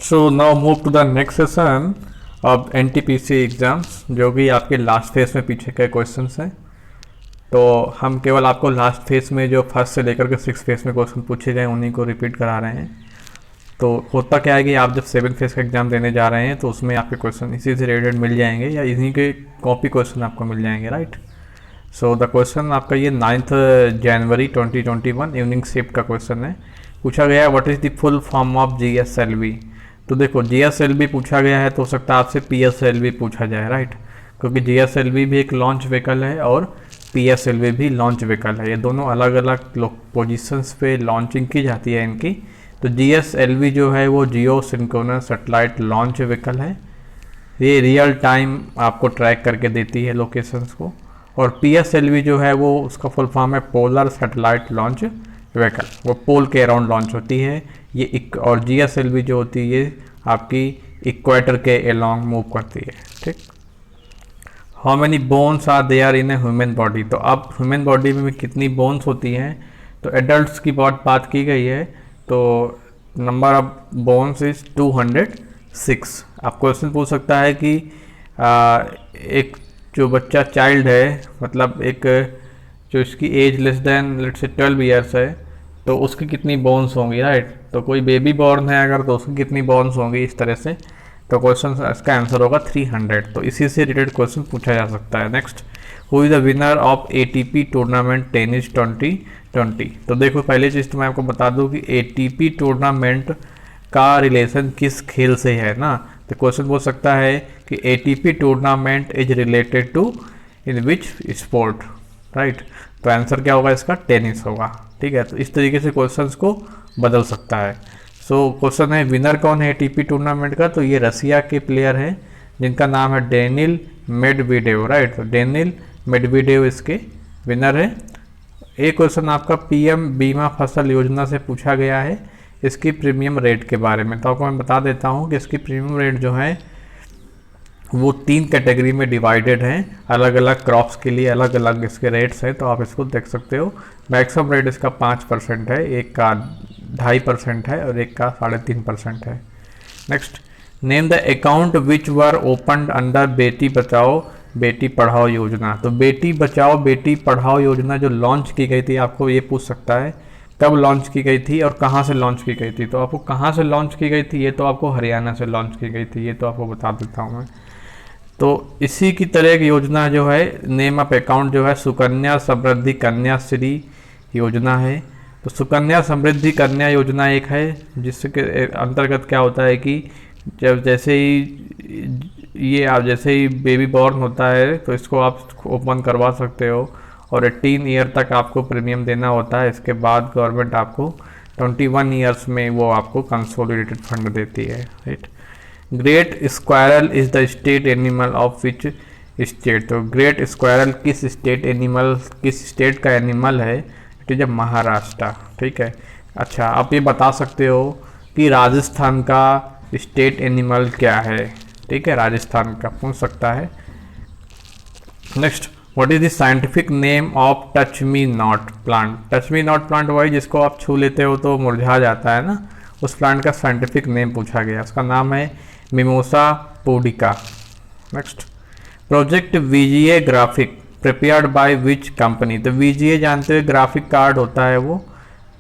So now move to the next session of NTPC exams, जो कि आपके last phase में पीछे के क्वेश्चंस हैं। तो हम केवल आपको लास्ट फेज में जो फर्स्ट से लेकर के सिक्स फेज में क्वेश्चन पूछे गए उन्हीं को रिपीट करा रहे हैं। तो होता क्या है कि आप जब सेवन फेज का एग्जाम देने जा रहे हैं तो उसमें आपके क्वेश्चन इसी से रिलेटेड मिल जाएंगे या इन्हीं के कॉपी क्वेश्चन आपको मिल जाएंगे, राइट। सो द क्वेश्चन आपका ये 9 जनवरी 2021 इवनिंग शिफ्ट का क्वेश्चन है। पूछा गया है what is the full form of GSLV. तो देखो जीएसएलवी पूछा गया है तो हो सकता है आपसे पीएसएलवी पूछा जाए, राइट, क्योंकि जीएसएलवी भी एक लॉन्च व्हीकल है और पीएसएलवी भी लॉन्च व्हीकल है। ये दोनों अलग अलग पोजीशंस पे लॉन्चिंग की जाती है इनकी। तो जीएसएलवी जो है वो जियो सिंक्रोनस सैटेलाइट लॉन्च व्हीकल है। ये रियल टाइम आपको ट्रैक करके देती है लोकेशंस को। और पीएसएलवी जो है वो उसका फुल फॉर्म है पोलर सैटेलाइट लॉन्च व्हीकल, वो पोल के अराउंड लॉन्च होती है ये। और जीएसएलवी जो होती है ये आपकी इक्वेटर के अलोंग मूव करती है, ठीक। How many bones are there in a human body. तो अब ह्यूमन बॉडी में कितनी बोन्स होती हैं, तो एडल्ट्स की बहुत बात की गई है। तो नंबर ऑफ बोन्स इज 206। आप क्वेश्चन पूछ सकता है कि एक जो बच्चा चाइल्ड है, मतलब एक जो इसकी as less than let's say 12 years है, तो उसकी कितनी बोन्स होंगी, राइट। तो कोई बेबी बॉर्न है अगर तो उसकी कितनी बोन्स होंगी इस तरह से। तो क्वेश्चन इसका आंसर होगा 300। तो इसी से रिलेटेड क्वेश्चन पूछा जा सकता है। Next, who is the winner of ATP tournament tennis 2020। तो देखो पहली चीज़ तो मैं आपको बता दूं कि एटीपी टूर्नामेंट का रिलेशन किस खेल से है ना। तो क्वेश्चन बोल सकता है कि ATP tournament is related to in which sport, right. तो आंसर क्या होगा इसका, टेनिस होगा, ठीक है। तो इस तरीके से क्वेश्चंस को बदल सकता है। सो क्वेश्चन है विनर कौन है एटीपी टूर्नामेंट का। तो ये रसिया के प्लेयर हैं जिनका नाम है डेनिल मेडवेडेव, राइट। तो डेनिल मेडवेडेव इसके विनर है। एक क्वेश्चन आपका पीएम बीमा फसल योजना से पूछा गया है इसकी प्रीमियम रेट के बारे में। तो आपको मैं बता देता हूँ कि इसकी प्रीमियम रेट जो है वो 3 कैटेगरी में डिवाइडेड हैं। अलग अलग क्रॉप्स के लिए अलग अलग इसके रेट्स हैं, तो आप इसको देख सकते हो। मैक्सिमम रेट इसका 5% है, एक का 2.5% है और एक का 3.5% है। Next, name the account which were opened under Beti Bachao Beti Padhao योजना। तो बेटी बचाओ बेटी पढ़ाओ योजना जो लॉन्च की गई थी, आपको ये पूछ सकता है कब लॉन्च की गई थी और कहाँ से लॉन्च की गई थी। तो आपको कहाँ से लॉन्च की गई थी, ये तो आपको हरियाणा से लॉन्च की गई थी, ये तो आपको बता देता हूँ मैं। तो इसी की तरह एक योजना जो है नेम ऑफ अकाउंट जो है सुकन्या समृद्धि कन्या श्री योजना है। तो सुकन्या समृद्धि कन्या योजना एक है जिसके अंतर्गत क्या होता है कि जब जैसे ही बेबी बॉर्न होता है तो इसको आप ओपन करवा सकते हो और 18 ईयर तक आपको प्रीमियम देना होता है। इसके बाद गवर्नमेंट आपको 21 ईयर्स में वो आपको कंसोलिडेटेड फंड देती है, right. Great squirrel is the state animal of which state. तो ग्रेट स्क्वायरल किस स्टेट का एनिमल है, इट इज महाराष्ट्र, ठीक है। अच्छा, आप ये बता सकते हो कि राजस्थान का स्टेट एनिमल क्या है, ठीक है, राजस्थान का पूछ सकता है। Next, what is the scientific name of touch me not plant. Touch me not plant वही जिसको आप छू लेते हो तो मुरझा जाता है ना, उस प्लांट का साइंटिफिक नेम पूछा गया। उसका नाम है mimosa pudica. Next, project VGA graphic prepared by which company. तो वीजीए जानते हुए ग्राफिक कार्ड होता है वो,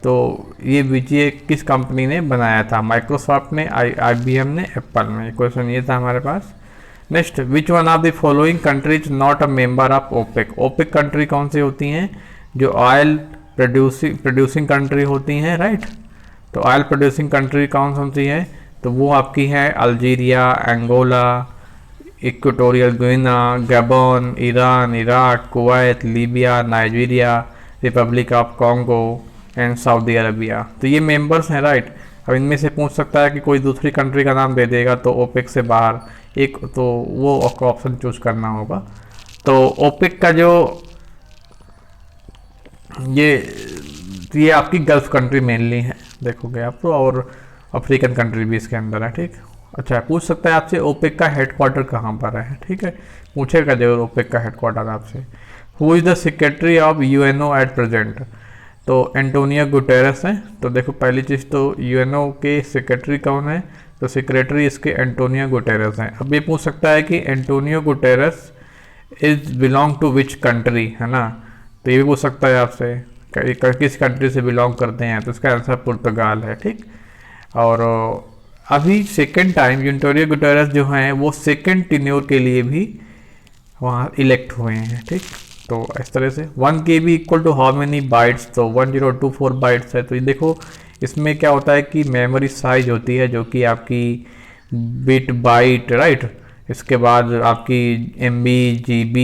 तो ये वीजीए किस कंपनी ने बनाया था, माइक्रोसॉफ्ट ने, आईबीएम ने, एप्पल में। क्वेश्चन ये था हमारे पास। Next, which one of the following countries not a member of OPEC. OPEC country कौन सी होती हैं, जो ऑयल प्रोड्यूसिंग कंट्री होती हैं, राइट। तो ऑयल प्रोड्यूसिंग कंट्री कौन सी है, तो वो आपकी है अल्जीरिया, अंगोला, इक्वेटोरियल गिना, Gabon, Iran, Iraq, Kuwait, Libya, Nigeria, Republic of Congo and Saudi Arabia. तो ये मेंबर्स हैं, राइट। अब इनमें से पूछ सकता है कि कोई दूसरी कंट्री का नाम दे देगा तो ओपेक से बाहर एक, तो वो ऑप्शन चूज करना होगा। तो ओपेक का जो ये आपकी गल्फ कंट्री मेनली है, देखोगे आप तो, और अफ्रीकन कंट्री भी इसके अंदर है, ठीक। अच्छा, पूछ सकता है आपसे ओपेक का हेडक्वार्टर कहाँ पर है, ठीक है, पूछेगा जरूर ओपेक का हेडक्वार्टर आपसे। Who is the secretary of UNO at present. तो एंटोनियो गुटेरेस हैं। तो देखो पहली चीज़ तो यूएनओ के सेक्रेटरी कौन है, तो सेक्रेटरी इसके एंटोनियो गुटेरेस हैं। अब ये पूछ सकता है कि Antonio Guterres is belong to which country, है ना, तो ये भी पूछ सकता है आपसे किस कंट्री से बिलोंग करते हैं, तो इसका आंसर पुर्तगाल है। ठीक, और अभी सेकेंड टाइम एंटोनियो गुटेरेस जो हैं वो सेकेंड टेन्योर के लिए भी वहाँ इलेक्ट हुए हैं। ठीक, तो इस तरह से 1 KB equal to how many bytes, तो 1024 बाइट्स है। तो ये देखो इसमें क्या होता है कि मेमोरी साइज होती है जो कि आपकी बिट बाइट, राइट, इसके बाद आपकी MB GB,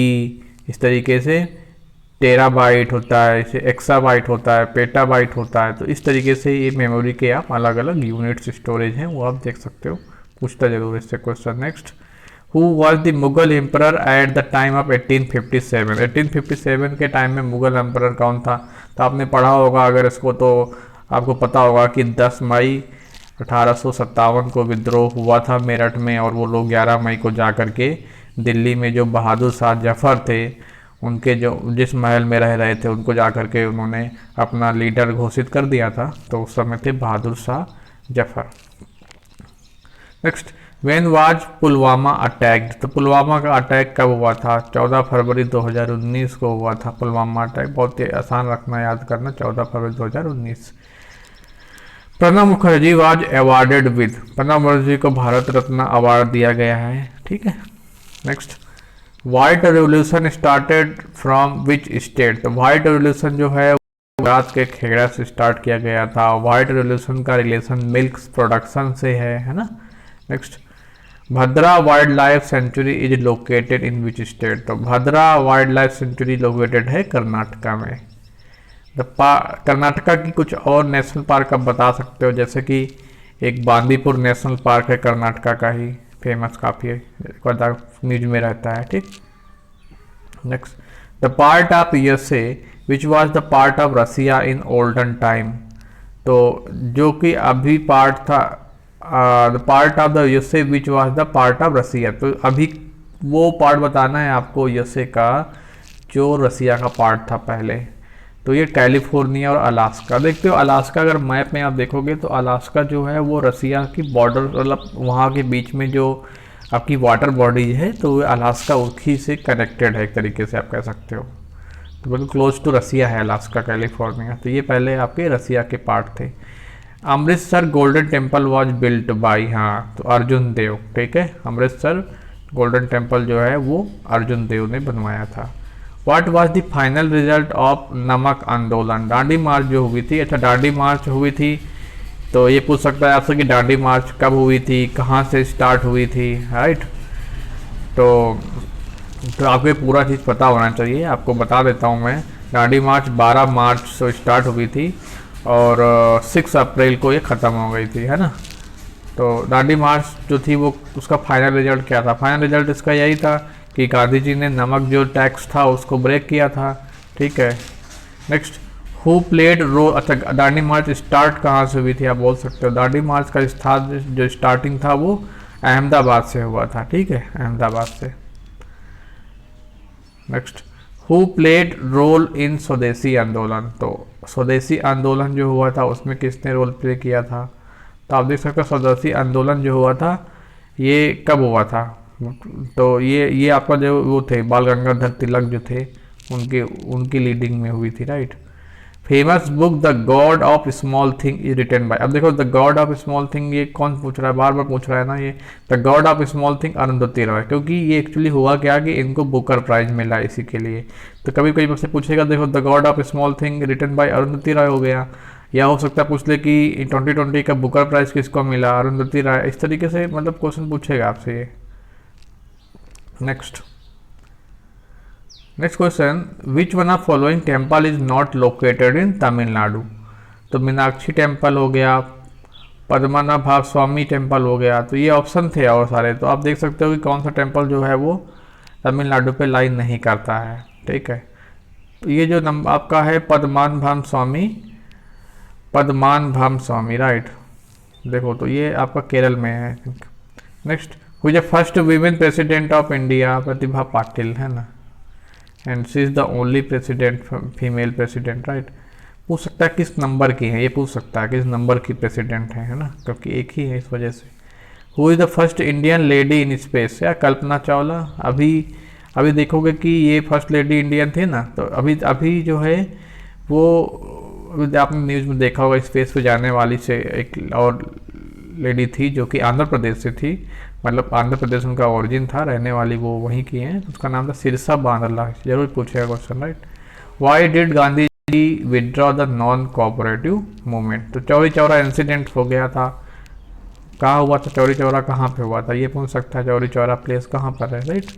इस तरीके से टेराबाइट होता है, इसे एक्साबाइट होता है, पेटाबाइट होता है। तो इस तरीके से ये मेमोरी के आप अलग अलग यूनिट्स स्टोरेज हैं वो आप देख सकते हो, पूछता जरूर इससे question. Next, who was the Mughal emperor at the time of 1857? 1857 के टाइम में मुगल एम्परर कौन था? तो आपने पढ़ा होगा अगर इसको, तो आपको पता होगा कि 10 मई 1857 को विद्रोह हुआ था मेरठ में, और वो लोग 11 मई को जा कर के दिल्ली में जो बहादुर शाह जफर थे उनके जो जिस महल में रह रहे थे उनको जा कर के उन्होंने अपना लीडर घोषित कर दिया था, तो उस समय थे Bahadur Shah Zafar. Next, when was Pulwama attacked? तो पुलवामा का अटैक कब हुआ था? 14 फरवरी 2019 को हुआ था पुलवामा अटैक। बहुत ही आसान रखना, याद करना, 14 फरवरी 2019। Pranab Mukherjee was awarded with? Pranab Mukherjee को भारत रत्न अवार्ड दिया गया है। ठीक है। Next, white revolution started from which state? तो व्हाइट रेवोल्यूशन जो है गुजरात के खेड़ा से स्टार्ट किया गया था। व्हाइट रेवोल्यूशन का रिलेशन मिल्क प्रोडक्शन से है ना। Next, Bhadra wild life sanctuary is located in which state? तो भद्रा वाइल्ड लाइफ सेंचुरी लोकेटेड है कर्नाटका में। कर्नाटका की कुछ और नेशनल पार्क आप बता सकते हो, जैसे कि एक बांदीपुर नेशनल पार्क है कर्नाटका का ही, फेमस काफ़ी है, न्यूज में रहता है। ठीक। Next, the part of USA which was the part of Russia in olden time? तो जो कि अभी पार्ट था, the part of the USA which was the part of Russia. तो अभी वो पार्ट बताना है आपको यूएसए का जो रसिया का पार्ट था पहले। तो ये कैलिफोर्निया और अलास्का। देखते हो अलास्का, अगर मैप में आप देखोगे तो अलास्का जो है वो रसिया की बॉर्डर, मतलब वहाँ के बीच में जो आपकी वाटर बॉडी है तो वो अलास्का उसी से कनेक्टेड है, एक तरीके से आप कह सकते हो। तो बिल्कुल क्लोज टू रसिया है अलास्का, कैलिफोर्निया। तो ये पहले आपके रसिया के पार्ट थे। Amritsar golden temple was built by, हाँ, तो अर्जुन देव। ठीक है, अमृतसर गोल्डन टेम्पल जो है वो अर्जुन देव ने बनवाया था। What was the final result of नमक आंदोलन? दांडी मार्च जो हुई थी, अच्छा दांडी मार्च हुई थी, तो ये पूछ सकता है आपसे कि दांडी मार्च कब हुई थी, कहाँ से स्टार्ट हुई थी, राइट। तो आपको पूरा चीज़ पता होना चाहिए, आपको बता देता हूँ मैं। दांडी मार्च 12 मार्च से स्टार्ट हुई थी और 6 अप्रैल को ये ख़त्म हो गई थी, है ना। तो दांडी मार्च जो थी वो उसका फाइनल रिजल्ट क्या था? फाइनल रिजल्ट इसका यही था कि गांधी जी ने नमक जो टैक्स था उसको ब्रेक किया था। ठीक है। Next, who played role? अच्छा, दांडी मार्च स्टार्ट कहाँ से हुई थी आप बोल सकते हो। दांडी मार्च का जो स्टार्टिंग था वो अहमदाबाद से हुआ था। ठीक है, अहमदाबाद से। Next, who played role in Swadeshi आंदोलन? तो स्वदेशी आंदोलन जो हुआ था उसमें किसने रोल प्ले किया था? तो आप देख सकते हो स्वदेशी आंदोलन जो हुआ था ये कब हुआ था? तो ये आपका जो वो थे बाल गंगाधर तिलक जो थे उनकी लीडिंग में हुई थी, right. Famous book the god of small thing is written by? अब देखो the god of small thing ये कौन पूछ रहा है, बार बार पूछ रहा है ना, ये the god of small thing Arundhati Roy, क्योंकि ये एक्चुअली हुआ क्या कि इनको बुकर प्राइज मिला इसी के लिए। तो कभी कभी मुझसे पूछेगा, देखो the god of small thing written by Arundhati Roy हो गया, या हो सकता है पूछ ले कि 2020 का बुकर प्राइज किसको मिला, अरुंधति रॉय। इस तरीके से मतलब क्वेश्चन पूछेगा आपसे ये। Next question, which one of following temple is not located in Tamil Nadu? तो मीनाक्षी टेम्पल हो गया, पद्मनाभ स्वामी टेम्पल हो गया, तो ये ऑप्शन थे और सारे। तो आप देख सकते हो कि कौन सा टेम्पल जो है वो तमिलनाडु पे लाइन नहीं करता है। ठीक है, तो ये जो नंबर आपका है पद्मनाभ स्वामी, राइट। देखो तो ये आपका केरल में है। Next, who is the first women president of India? Pratibha Patil, है ना, and she is the only president female president, right. पूछ सकता है किस नंबर की है, ये पूछ सकता है किस नंबर की प्रेसिडेंट है ना, क्योंकि एक ही है इस वजह से। Who is the first Indian lady in space, या कल्पना चावला। अभी अभी देखोगे कि ये फर्स्ट लेडी इंडियन थे ना, तो अभी अभी जो है वो, अभी आपने न्यूज़ में देखा होगा, स्पेस पे जाने वाली से एक और लेडी थी जो कि आंध्र प्रदेश से थी, मतलब आंध्र प्रदेश उनका ओरिजिन था, रहने वाली वो वहीं की हैं, तो उसका नाम था सिरसा बांदरला। जरूर पूछेगा question, right. Why did Gandhi ji withdraw the non cooperative movement, तो चौरी चौरा इंसिडेंट हो गया था, कहाँ हुआ था, चौरी चौरा कहाँ पे हुआ था, ये पूछ सकता है, चौरी चौरा प्लेस कहाँ पर है, राइट।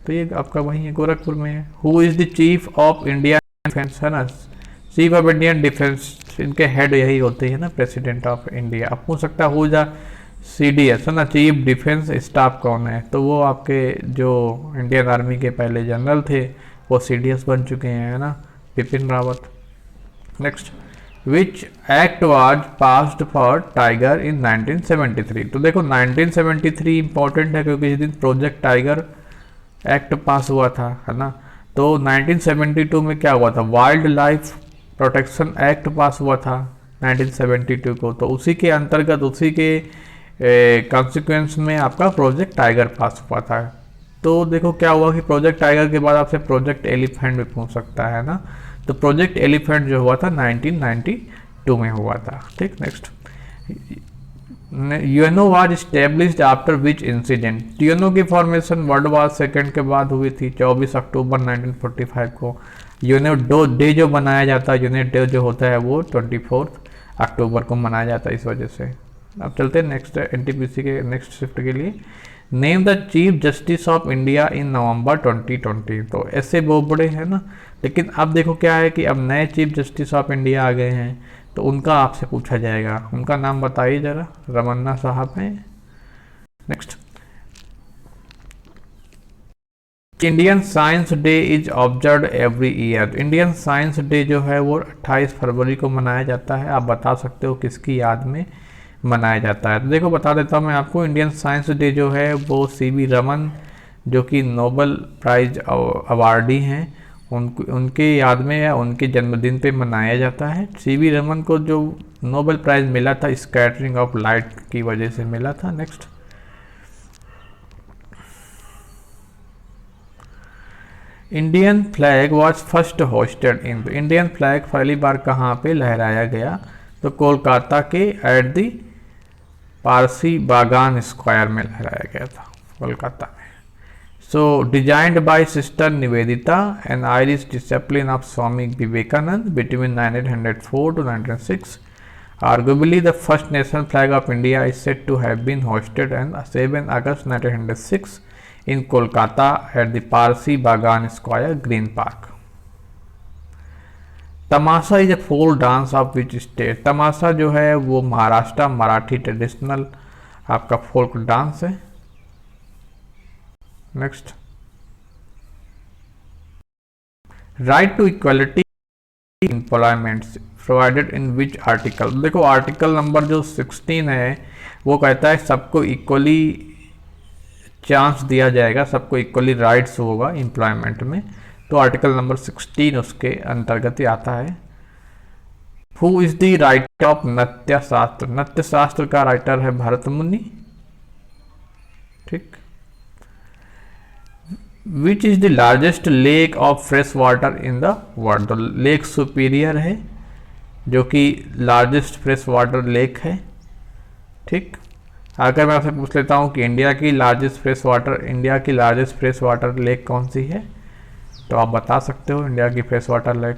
तो ये आपका वहीं है, गोरखपुर में है। Who is the chief of India defence, है ना, चीफ ऑफ इंडियन डिफेंस, इनके हेड यही होते हैं ना, प्रेसिडेंट ऑफ इंडिया। अब पूछ सकता है हु इज द CDS, है ना, चीफ डिफेंस स्टाफ कौन है, तो वो आपके जो इंडियन आर्मी के पहले जनरल थे वो CDS बन चुके हैं, है ना, Bipin Rawat. Next, which act was passed for tiger in 1973, तो देखो 1973 इंपॉर्टेंट है क्योंकि इस दिन प्रोजेक्ट टाइगर एक्ट पास हुआ था, है ना। तो 1972 में क्या हुआ था, वाइल्ड लाइफ प्रोटेक्शन एक्ट पास हुआ था 1972 को, तो उसी के अंतर्गत, उसी के कॉन्सिक्वेंस में आपका प्रोजेक्ट टाइगर पास हुआ था। तो देखो क्या हुआ कि प्रोजेक्ट टाइगर के बाद आपसे प्रोजेक्ट एलिफेंट भी पूछ सकता है ना, तो प्रोजेक्ट एलिफेंट जो हुआ था 1992 में हुआ था, ठीक। Next, UNO was established after which incident, UNO की फॉर्मेशन वर्ल्ड वॉर सेकेंड के बाद हुई थी 24 अक्टूबर 1945 को। यूएनओ डे जो बनाया जाता है, यूनिट डे जो होता है वो 24 अक्टूबर को मनाया जाता है इस वजह से। अब चलते हैं नेक्स्ट NTPC के नेक्स्ट शिफ्ट के लिए। Name the chief justice of India in November 2020, तो ऐसे बोबड़े हैं ना, लेकिन अब देखो क्या है कि अब नए चीफ जस्टिस ऑफ इंडिया आ गए हैं, तो उनका आपसे पूछा जाएगा, उनका नाम बताइए जरा, रमन्ना साहब हैं। Next, Indian science day is observe every year, Indian science day जो है वो 28 फरवरी को मनाया जाता है। आप बता सकते हो किसकी याद में मनाया जाता है, तो देखो बता देता हूँ मैं आपको, इंडियन साइंस डे जो है वो CV रमन जो कि नोबेल प्राइज अवार्डी हैं, उनके याद में या उनके जन्मदिन पे मनाया जाता है। CV रमन को जो नोबेल प्राइज मिला था स्कैटरिंग ऑफ लाइट की वजह से मिला था। Next, Indian flag was first hosted in, Indian flag पहली बार कहाँ पे लहराया गया, तो कोलकाता के एट दी पारसी बागान स्क्वायर में लहराया गया था, कोलकाता में। So designed by sister Nivedita and Irish discipline of Swami Vivekananda between 1904 to 1906, arguably the first national flag of India is said to have been hoisted on 7 August 1906 in Kolkata at the Parsi Bagan Square, Green Park. Tamasha is a folk dance of which state, tamasha जो है वो Maharashtra Marathi traditional आपका folk dance है। Next, right to equality employment provided in which article, देखो article number जो 16 है वो कहता है सबको इक्वली चांस दिया जाएगा, सबको इक्वली राइट्स होगा एम्प्लॉयमेंट में, तो आर्टिकल नंबर 16 उसके अंतर्गत ही आता है। Who is the writer of नृत्य शास्त्र, नृत्य शास्त्र का राइटर है भरत मुनि, ठीक। Which is the largest lake of fresh water in the world, तो लेक सुपीरियर है जो कि लार्जेस्ट फ्रेश वाटर लेक है, ठीक। अगर मैं आपसे पूछ लेता हूँ कि इंडिया की लार्जेस्ट फ्रेश वाटर लेक कौन सी है, तो आप बता सकते हो इंडिया की फ्रेश वाटर लेक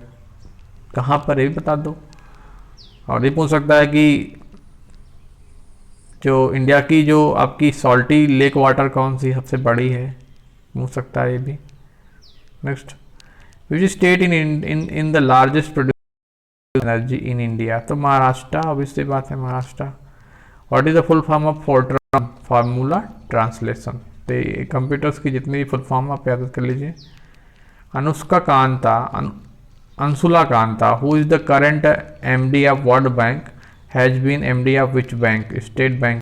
कहाँ पर, ये भी बता दो। और ये पूछ सकता है कि जो इंडिया की जो आपकी सॉल्टी लेक वाटर कौन सी सबसे बड़ी है, पूछ सकता है ये भी। Next, which state in the largest produce energy in India, तो महाराष्ट्र, ऑब्वियसली बात है Maharashtra. What is the full form of Fortran formula translation, तो कंप्यूटर्स की जितनी भी फुल फॉर्म आप याद कर लीजिए। Anushka Kanta, Anshula Kanta, who is the current MD of World Bank, has been MD of which bank, State Bank.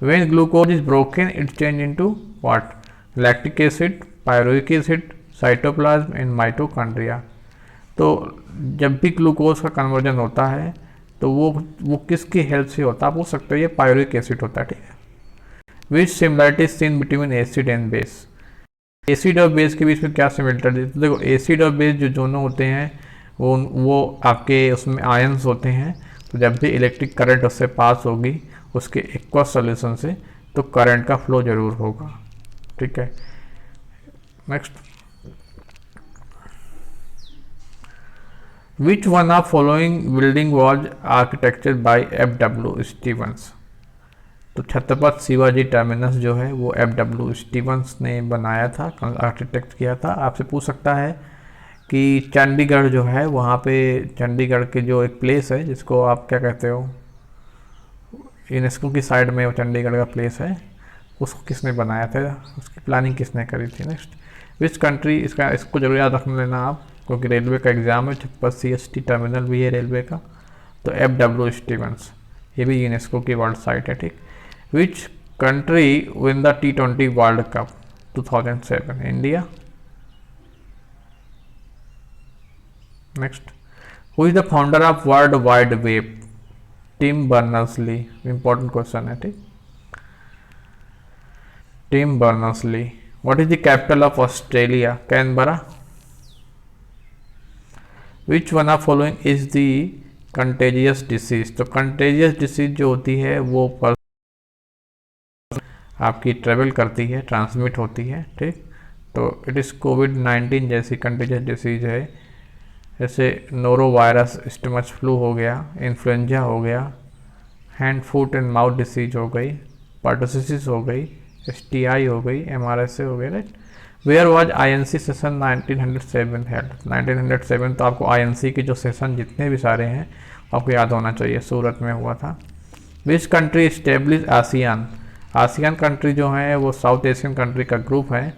When glucose is broken it change into what, lactic acid, pyruvic acid, cytoplasm and mitochondria. तो जब भी glucose का conversion होता है तो वो किसकी help से होता है, आप पूछ सकते हो, ये पायरुविक एसिड होता है, ठीक है। Which similarity seen between acid and base, acid और बेस के बीच में क्या सिमिलरिटी, तो देखो एसिड और बेस जो दोनों होते हैं वो आपके उसमें आयंस होते हैं, तो जब भी इलेक्ट्रिक करंट उससे पास होगी उसके एक्वस सॉल्यूशन से, तो करंट का फ्लो जरूर होगा, ठीक है। Next, which one of following building was architecture by F.W. Stevens, तो छत्रपति शिवाजी टर्मिनस जो है वो F.W. स्टीवंस ने बनाया था, आर्किटेक्ट किया था। आपसे पूछ सकता है कि चंडीगढ़ जो है वहाँ पे, चंडीगढ़ के जो एक प्लेस है जिसको आप क्या कहते हो, यूनेस्को की साइड में वो चंडीगढ़ का प्लेस है, उसको किसने बनाया था, उसकी प्लानिंग किसने करी थी। नेक्स्ट, विच कंट्री, इसको जरूर याद रखना लेना आप, क्योंकि रेलवे का एग्जाम है, छत्रपति CST टर्मिनल भी है रेलवे का, तो F.W. स्टीवंस, ये भी यूनेस्को की वर्ल्ड साइट है, ठीक। Which country win the T20 world cup 2007, India. Next, who is the founder of world wide web, Tim Berners Lee, important question है, ठीक। Tim Berners Lee. What is the capital of Australia, Canberra. Which one of following is the contagious disease, तो contagious disease जो होती है वो आपकी travel करती है, ट्रांसमिट होती है, ठीक। तो इट इज़ कोविड-19 जैसी कंटेजियस डिसीज है, जैसे नोरो वायरस, स्टमच फ्लू हो गया, इन्फ्लुएंजा हो गया, hand foot and mouth disease हो गई, पर्टोसिस हो गई, STI हो गई, MRSA हो गई, right. Where was INC session 1907 held, 1907, तो आपको INC के जो सेशन जितने भी सारे हैं आपको याद होना चाहिए, सूरत में हुआ था। Which country establish ASEAN, ASEAN country जो है वो साउथ एशियन कंट्री का ग्रुप है,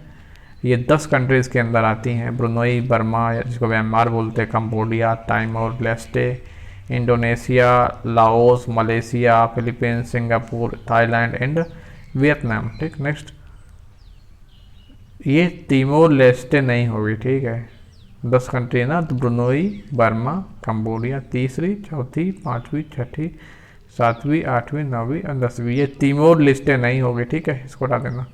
ये 10 कंट्रीज़ के अंदर आती हैं, ब्रुनोई, बर्मा जिसको म्यांमार बोलते हैं, Cambodia, Timor Leste, Indonesia, Laos, Malaysia, Philippines, Singapore, Thailand and Vietnam, ठीक। नेक्स्ट, ये तिमोर लेस्टे नहीं होगी, ठीक है, 10 कंट्री है ना, तो ब्रुनोई, बर्मा, कंबोडिया तीसरी, चौथी, पाँचवीं, छठी, सातवीं, आठवीं, नौवीं और 10वीं, ये तिमोर लेस्टे नहीं होगी, ठीक है, इसको हटा देना।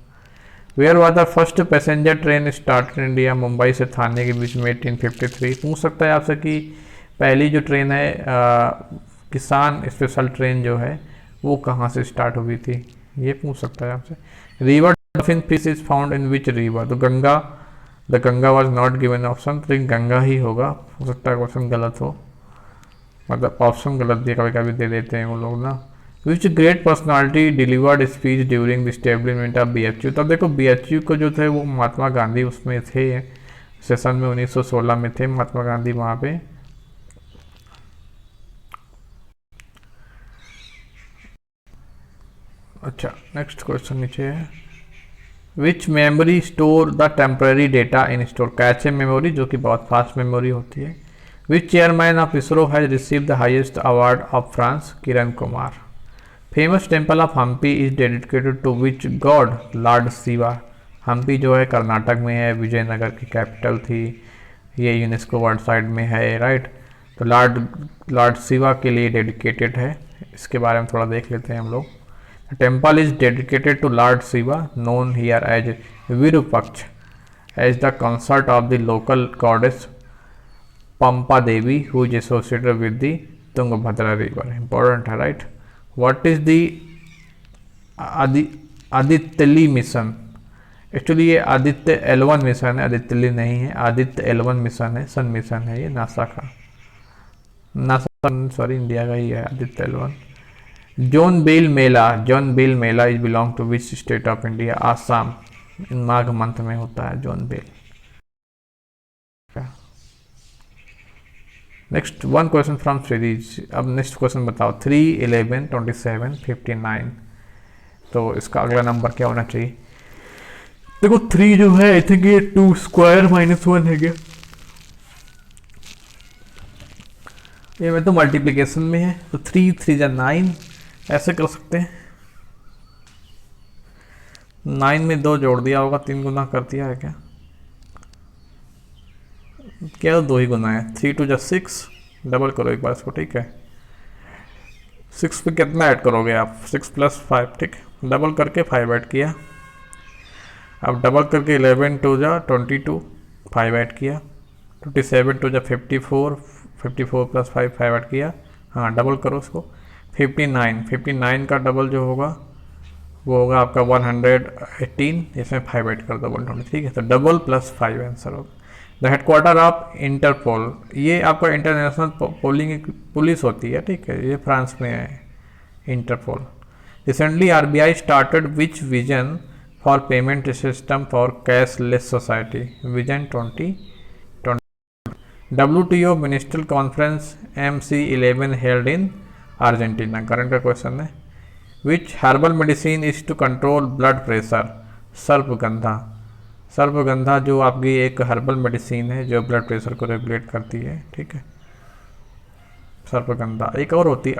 Where was the first passenger train start in India, Mumbai से थाने के बीच में 1853। पूछ सकता है आपसे कि पहली जो ट्रेन है किसान स्पेशल ट्रेन जो है वो कहाँ से स्टार्ट हुई थी, ये पूछ सकता है आपसे। River dolphin fish is found in which river, तो Ganga, the Ganga was not given option, तो गंगा ही होगा, हो सकता है क्वेश्चन गलत हो, मतलब ऑप्शन गलत दिए कभी कभी दे देते हैं वो लोग ना। Which great personality delivered speech during the establishment of BHU, तब देखो BHU को जो थे वो महात्मा गांधी उसमें थे, सेशन में 1916 में थे महात्मा गांधी वहाँ पे। अच्छा, नेक्स्ट क्वेश्चन नीचे है, which memory store the temporary data in store, cache memory जो कि बहुत फास्ट मेमोरी होती है। Which chairman of ISRO has receive the highest award of France, Kiran Kumar. Famous temple of Hampi is dedicated to which god, lord Shiva. Hampi जो है कर्नाटक में है, विजयनगर की कैपिटल थी, ये यूनेस्को वर्ल्ड साइट में है, राइट। तो लॉर्ड शिवा के लिए डेडिकेटेड है, इसके बारे में थोड़ा देख लेते हैं हम लोग। Temple is dedicated to lord Shiva, known here as Virupaksha, as the consort of the local goddess Pampa Devi, who is associated with the Tungabhadra river. Important है, राइट। व्हाट इज द आदित्यली मिशन, एक्चुअली ये आदित्य L1 मिशन है, आदित्यली नहीं है, आदित्य L1 मिशन है, सन mission है ये NASA का, नासा सॉरी इंडिया का ही है Aditya L1। Jonbeel Mela is belong to which state of India, Assam, in Magh month में होता है Jonbeel. Next one question from series, अब नेक्स्ट क्वेश्चन बताओ, 3, 11, 27, 59, तो इसका अगला नंबर क्या होना चाहिए। देखो 3 जो है आई थिंक ये 2 स्क्वायर -1 है क्या, ये मैं तो मल्टीप्लिकेशन में है, तो 3 3 जा 9, ऐसे कर सकते हैं। 9 में 2 जोड़ दिया होगा, 3 गुना कर दिया है क्या, 2 ही गुना है, 3 2 जा 6, डबल करो एक बार इसको, ठीक है। 6 पे कितना ऐड करोगे आप, 6 + 5, ठीक है, डबल करके 5 ऐड किया। अब डबल करके 11 2 जा 22, 5 ऐड किया। 27 2 जा 54, 54 + 5, 5 ऐड किया। हाँ, डबल करो उसको। 59 का डबल जो होगा वो होगा आपका 118, इसमें 5 ऐड कर दो 120, ठीक है। तो डबल + 5 आंसर होगा। द हेडक्वार्टर ऑफ इंटरपोल, ये आपका इंटरनेशनल पोलिंग पुलिस होती है, ठीक है, ये फ्रांस में है Interpol. Recently RBI started which vision for payment system for cashless society, vision 2020। WTO ministerial conference MC11 held in Argentina, current का क्वेश्चन है। Which herbal medicine is to control blood pressure, sarpagandha. Sarpagandha जो आपकी एक herbal medicine है जो blood pressure को regulate करती है, ठीक है, सर्पगंधा। एक और होती है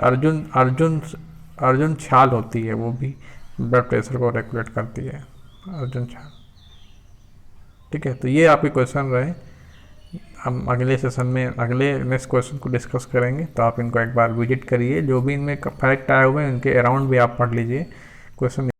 अर्जुन छाल होती है, वो भी ब्लड प्रेशर को रेगुलेट करती है, अर्जुन छाल, ठीक है। तो ये आपके क्वेश्चन रहे। हम अगले सेशन में अगले नेक्स्ट क्वेश्चन को डिस्कस करेंगे, तो आप इनको एक बार विजिट करिए। जो भी इनमें फैक्ट आए हुए हैं उनके अराउंड भी आप पढ़ लीजिए क्वेश्चन।